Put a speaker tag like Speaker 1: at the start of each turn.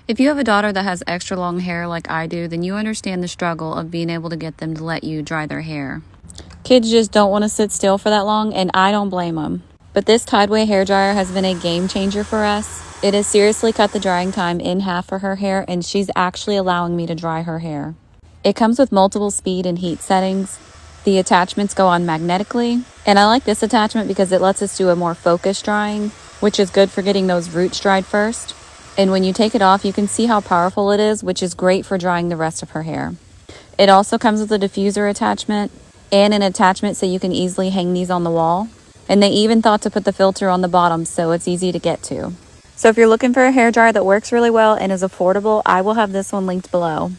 Speaker 1: If you have a daughter that has extra long hair like I do, then you understand the struggle of being able to get them to let you dry their hair. Kids just don't want to sit still for that long, and I don't blame them. But this Tideway hairdryer has been a game changer for us. It has seriously cut the drying time in half for her hair, and she's actually allowing me to dry her hair. It comes with multiple speed and heat settings. The attachments go on magnetically, and I like this attachment because it lets us do a more focused drying, which is good for getting those roots dried first. And when you take it off, you can see how powerful it is, which is great for drying the rest of her hair. It also comes with a diffuser attachment and an attachment so you can easily hang these on the wall. And they even thought to put the filter on the bottom so it's easy to get to. So if you're looking for a hairdryer that works really well and is affordable, I will have this one linked below.